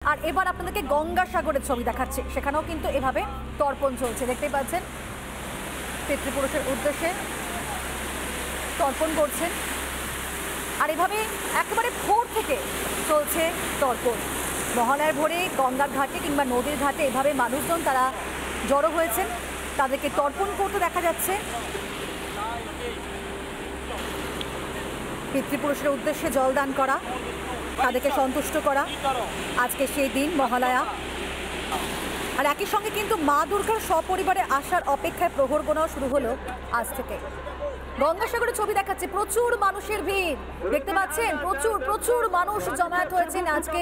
আর এবার আপনাদেরকে গঙ্গাসাগরের ছবি দেখাচ্ছে, সেখানেও কিন্তু এভাবে তর্পণ চলছে। দেখতেই পাচ্ছেন পিতৃপুরুষের উদ্দেশ্যে তর্পণ করছেন, আর এভাবে একেবারে ভোর থেকে চলছে তর্পণ। মহালয়ার ভোরে গঙ্গার ঘাটে কিংবা নদীর ঘাটে এভাবে মানুষজন তারা জড়ো হয়েছেন, তাদেরকে তর্পণ করতে দেখা যাচ্ছে। পিতৃপুরুষের উদ্দেশ্যে জলদান করা, তাদেরকে সন্তুষ্ট করা, আজকে সেই দিন মহালয়া। আর একই সঙ্গে কিন্তু মা দুর্গার সপরিবারে আসার অপেক্ষায় প্রহর গোনাও শুরু হলো আজ থেকে। গঙ্গাসাগরের ছবি দেখাচ্ছে, প্রচুর মানুষের ভিড় দেখতে পাচ্ছেন, প্রচুর প্রচুর মানুষ জমায়েত হয়েছেন আজকে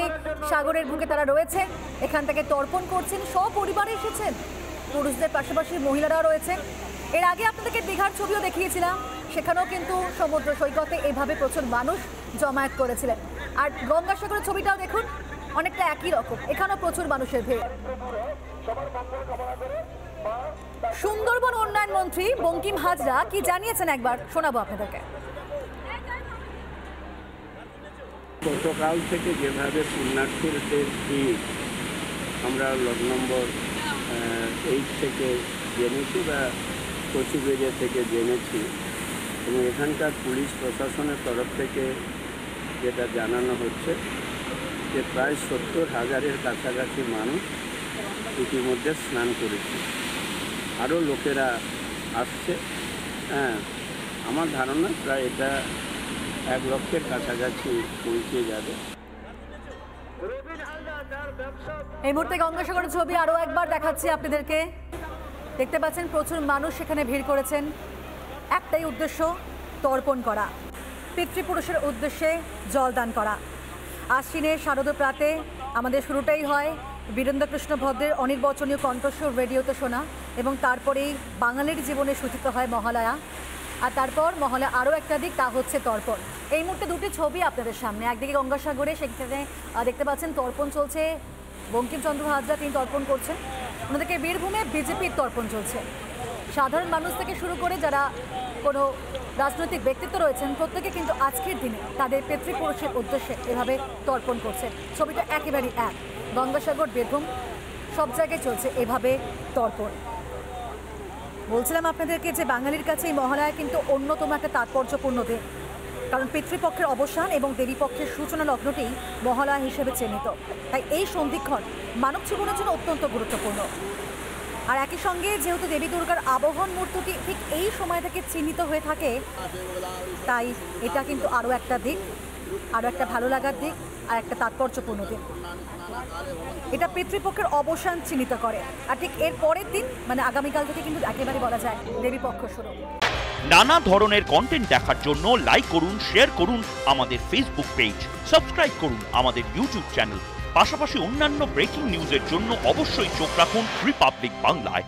সাগরের বুকে। তারা রয়েছে, এখান থেকে তর্পণ করছেন, সপরিবারে এসেছেন। পুরুষদের পাশাপাশি মহিলারাও রয়েছেন। এর আগে আপনাদেরকে দীঘার ছবিও দেখিয়েছিলাম, সেখানেও কিন্তু সমুদ্র সৈকতে এভাবে প্রচুর মানুষ জমায়েত করেছিলেন। আর গঙ্গাসাগরের ছবিটাও দেখুন, অনেকটা একই রকম, এখানেও প্রচুর মানুষের ভিড়। সুন্দরবন উন্নয়ন মন্ত্রী বঙ্কিম হাজরা কি জানিয়েছেন একবার শোনাবো আপনাদেরকে। গতকাল থেকে যেভাবে পুণ্যার্থীদের ভিড় আমরা লট নম্বর 8 থেকে জেনেছি বা কচিবেরিয়া থেকে জেনেছি, এবং এখানকার পুলিশ প্রশাসনের তরফ থেকে যেটা জানানো হচ্ছে যে প্রায় 70,000-এর কাছাকাছি মানুষ ইতিমধ্যে স্নান করেছে, আরও লোকেরা আসছে। আমার ধারণা প্রায় এটা 1 লক্ষের কাছাকাছি পৌঁছে যাবে। এই মুহূর্তে গঙ্গাসাগরের ছবি আরও একবার দেখাচ্ছি আপনাদেরকে। দেখতে পাচ্ছেন প্রচুর মানুষ সেখানে ভিড় করেছেন, একটাই উদ্দেশ্য তর্পণ করা, পিতৃপুরুষের উদ্দেশ্যে জলদান করা। আশ্বিনের শারদ প্রাতে আমাদের শুরুটাই হয় বীরেন্দ্রকৃষ্ণ ভদ্রের অনির্বচনীয় কণ্ঠস্বর রেডিওতে শোনা, এবং তারপরেই বাঙালির জীবনে সূচিত হয় মহালয়া। আর তারপর মহালয়া আরও একটা দিক, তা হচ্ছে তর্পণ। এই মুহূর্তে দুটি ছবি আপনাদের সামনে, একদিকে গঙ্গাসাগরে, সেখানে দেখতে পাচ্ছেন তর্পণ চলছে, বঙ্কিমচন্দ্র হাজরা তিনি তর্পণ করছেন। ওনাদেরকে বীরভূমে বিজেপির তর্পণ চলছে। সাধারণ মানুষ থেকে শুরু করে যারা কোনো রাজনৈতিক ব্যক্তিত্ব রয়েছেন, প্রত্যেকে কিন্তু আজকের দিনে তাদের পিতৃপুরুষের উদ্দেশ্যে এভাবে তর্পণ করছেন। ছবিটা একেবারেই এক, গঙ্গাসাগর, বীরভূম, সব জায়গায় চলছে এভাবে তর্পণ। বলছিলাম আপনাদেরকে যে বাঙালির কাছে এই মহালয়া কিন্তু অন্যতম একটা তাৎপর্যপূর্ণ দিন, কারণ পিতৃপক্ষের অবসান এবং দেবীপক্ষের সূচনা লগ্নটি মহালয়া হিসেবে চিহ্নিত। তাই এই সন্ধিক্ষণ মানব জীবনের জন্য অত্যন্ত গুরুত্বপূর্ণ। আর একই সঙ্গে যেহেতু দেবী দুর্গার আবাহন মূর্তিটি ঠিক এই সময় থেকে চিহ্নিত হয়ে থাকে, তাই এটা কিন্তু আরও একটা দিক, আরও একটা ভালো লাগার দিক, আর একটা তাৎপর্যপূর্ণ দিন। এটা পিতৃপক্ষের অবসান চিহ্নিত করে। আর ঠিক এর পরের দিন মানে আগামীকাল থেকে কিন্তু একেবারে বলা যায় দেবী পক্ষ শুরু। নানা ধরনের কন্টেন্ট দেখার জন্য লাইক করুন, শেয়ার করুন আমাদের ফেসবুক পেজ, সাবস্ক্রাইব করুন আমাদের ইউটিউব চ্যানেল। পাশাপাশি অন্যান্য ব্রেকিং নিউজের জন্য অবশ্যই চোখ রাখুন রিপাবলিক বাংলায়।